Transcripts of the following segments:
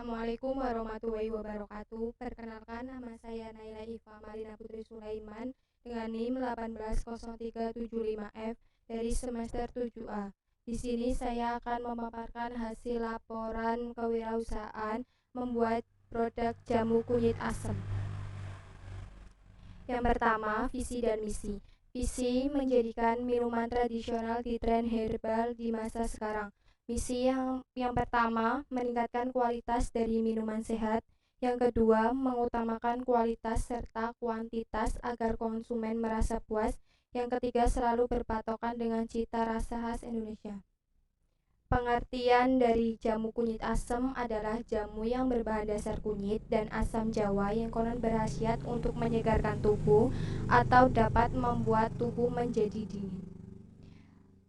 Assalamualaikum warahmatullahi wabarakatuh. Perkenalkan, nama saya Naila Ifa Marina Putri Sulaiman dengan NIM 180375F dari semester 7A. Di sini saya akan memaparkan hasil laporan kewirausahaan membuat produk jamu kunyit asam. Yang pertama, visi dan misi. Visi menjadikan minuman tradisional di tren herbal di masa sekarang. Misi yang pertama, meningkatkan kualitas dari minuman sehat. Yang kedua, mengutamakan kualitas serta kuantitas agar konsumen merasa puas. Yang ketiga, selalu berpatokan dengan cita rasa khas Indonesia. Pengertian dari jamu kunyit asam adalah jamu yang berbahan dasar kunyit dan asam jawa yang konon berkhasiat untuk menyegarkan tubuh atau dapat membuat tubuh menjadi dingin.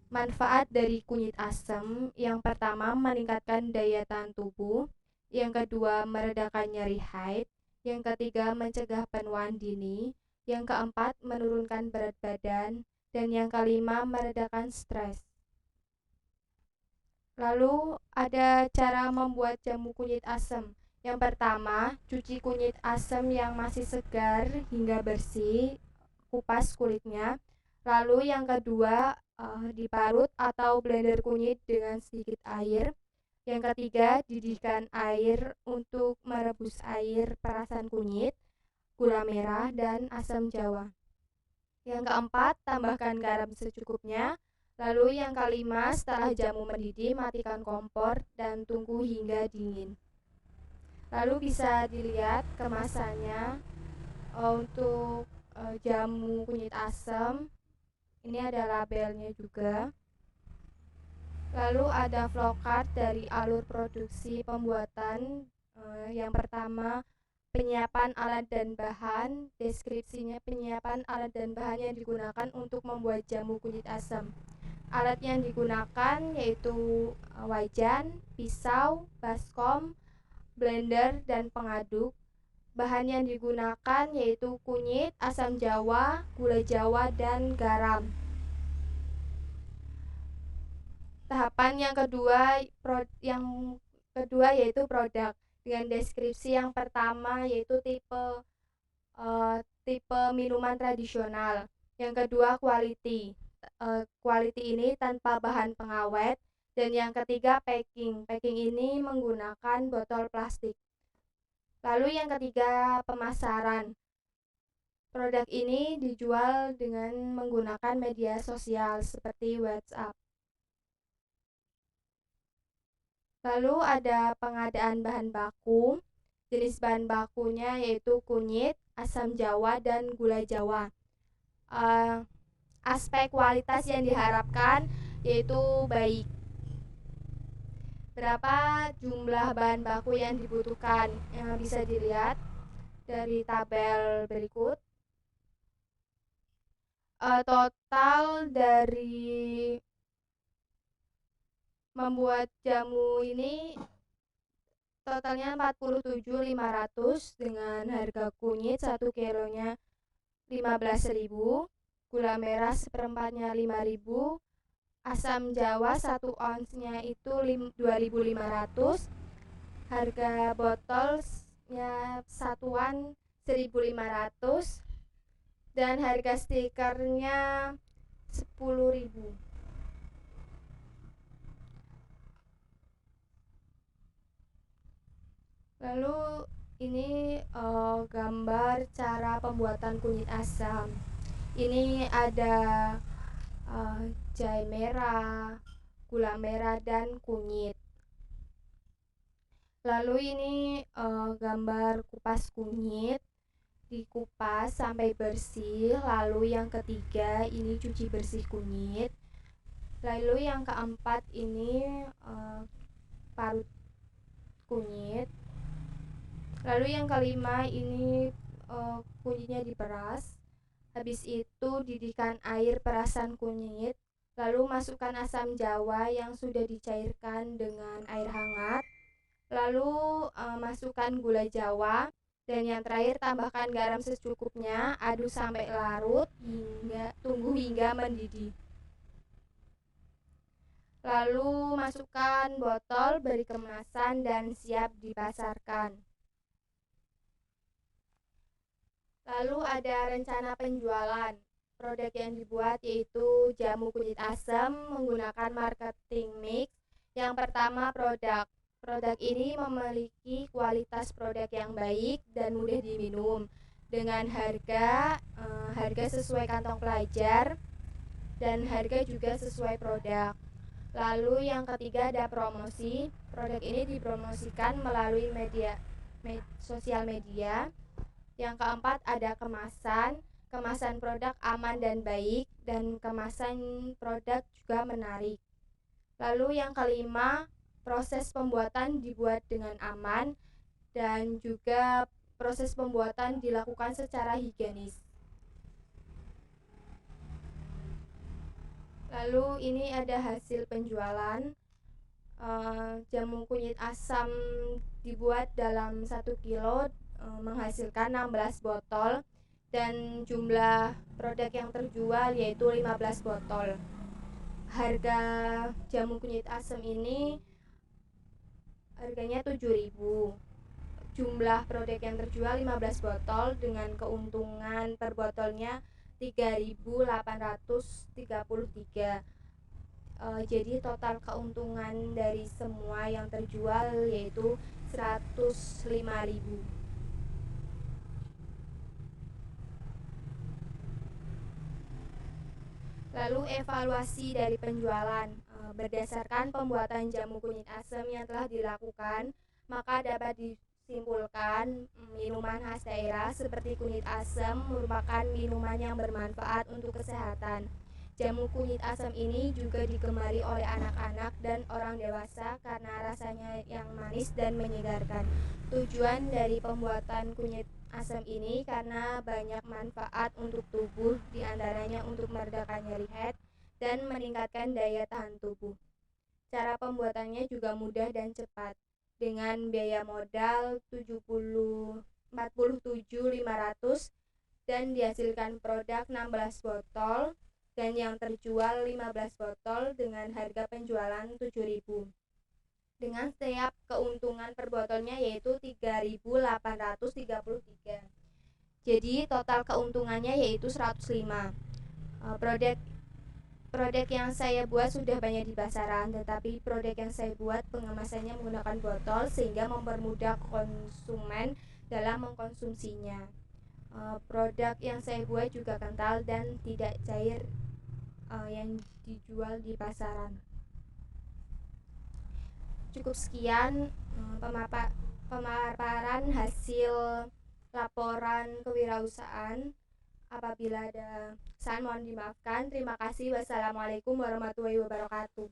Manfaat dari kunyit asam, yang pertama meningkatkan daya tahan tubuh, yang kedua meredakan nyeri haid, yang ketiga mencegah penuaan dini, yang keempat menurunkan berat badan, dan yang kelima meredakan stres. Lalu ada cara membuat jamu kunyit asam. Yang pertama, cuci kunyit asam yang masih segar hingga bersih, kupas kulitnya. Lalu yang kedua, diparut atau blender kunyit dengan sedikit air. Yang ketiga, didihkan air untuk merebus air perasan kunyit, gula merah, dan asam jawa. Yang keempat, tambahkan garam secukupnya. Lalu yang kelima, setelah jamu mendidih, matikan kompor dan tunggu hingga dingin. Lalu bisa dilihat kemasannya untuk jamu kunyit asam. Ini ada labelnya juga. Lalu ada flowchart dari alur produksi pembuatan. Yang pertama, penyiapan alat dan bahan. Deskripsinya, penyiapan alat dan bahan yang digunakan untuk membuat jamu kunyit asam. Alat yang digunakan yaitu wajan, pisau, baskom, blender, dan pengaduk. Bahan yang digunakan yaitu kunyit, asam jawa, gula jawa, dan garam. Tahapan yang kedua yaitu produk, dengan deskripsi. Yang pertama yaitu tipe minuman tradisional. Yang kedua quality. Quality ini tanpa bahan pengawet. Dan yang ketiga packing. Packing ini menggunakan botol plastik. Lalu yang ketiga pemasaran. Produk ini dijual dengan menggunakan media sosial seperti WhatsApp. Lalu ada pengadaan bahan baku. Jenis bahan bakunya yaitu kunyit, asam jawa, dan gula jawa. Aspek kualitas yang diharapkan yaitu baik. Berapa jumlah bahan baku yang dibutuhkan? Bisa dilihat dari tabel berikut. Total dari membuat jamu ini totalnya 47.500 dengan harga kunyit 1 kilonya 15.000, gula merah seperempatnya 5.000, asam jawa 1 onsnya itu 2.500, harga botolnya satuan 1.500, dan harga stikernya 10.000. Lalu ini gambar cara pembuatan kunyit asam. Ini ada jahe merah, gula merah, dan kunyit. Lalu ini gambar kupas kunyit, dikupas sampai bersih. Lalu yang ketiga ini cuci bersih kunyit. Lalu yang keempat ini parut kunyit. Lalu yang kelima ini kunyitnya diperas. Habis itu didihkan air perasan kunyit. Lalu masukkan asam jawa yang sudah dicairkan dengan air hangat. Lalu masukkan gula jawa. Dan yang terakhir tambahkan garam secukupnya. Aduk sampai larut, tunggu hingga mendidih. Lalu masukkan botol, beri kemasan, dan siap dipasarkan. Lalu ada rencana penjualan. Produk yang dibuat yaitu jamu kunyit asam menggunakan marketing mix. Yang pertama, produk. Produk ini memiliki kualitas produk yang baik dan mudah diminum dengan harga sesuai kantong pelajar dan harga juga sesuai produk. Lalu yang ketiga ada promosi. Produk ini dipromosikan melalui sosial media. Yang keempat ada kemasan. Kemasan produk aman dan baik dan kemasan produk juga menarik. Lalu yang kelima, proses pembuatan dibuat dengan aman dan juga proses pembuatan dilakukan secara higienis. Lalu ini ada hasil penjualan. Jamu kunyit asam dibuat dalam 1 kilo menghasilkan 16 botol dan jumlah produk yang terjual yaitu 15 botol. Harga jamu kunyit asam ini harganya 7.000. Jumlah produk yang terjual 15 botol dengan keuntungan per botolnya 3.833. Jadi total keuntungan dari semua yang terjual yaitu 105.000. Lalu evaluasi dari penjualan. Berdasarkan pembuatan jamu kunyit asam yang telah dilakukan, maka dapat disimpulkan minuman khas daerah seperti kunyit asam merupakan minuman yang bermanfaat untuk kesehatan. Jamu kunyit asam ini juga digemari oleh anak-anak dan orang dewasa karena rasanya yang manis dan menyegarkan. Tujuan dari pembuatan kunyit asam ini karena banyak manfaat untuk tubuh, diantaranya untuk meredakan nyeri head dan meningkatkan daya tahan tubuh. Cara pembuatannya juga mudah dan cepat dengan biaya modal 47.500 dan dihasilkan produk 16 botol dan yang terjual 15 botol dengan harga penjualan 7.000. Dengan setiap keuntungan per botolnya yaitu 3.833. Jadi total keuntungannya yaitu 105. Produk yang saya buat sudah banyak di pasaran, tetapi produk yang saya buat pengemasannya menggunakan botol sehingga mempermudah konsumen dalam mengkonsumsinya. Produk yang saya buat juga kental dan tidak cair yang dijual di pasaran. Cukup sekian pemaparan hasil laporan kewirausahaan. Apabila ada kesalahan mohon dimaafkan. Terima kasih. Wassalamualaikum warahmatullahi wabarakatuh.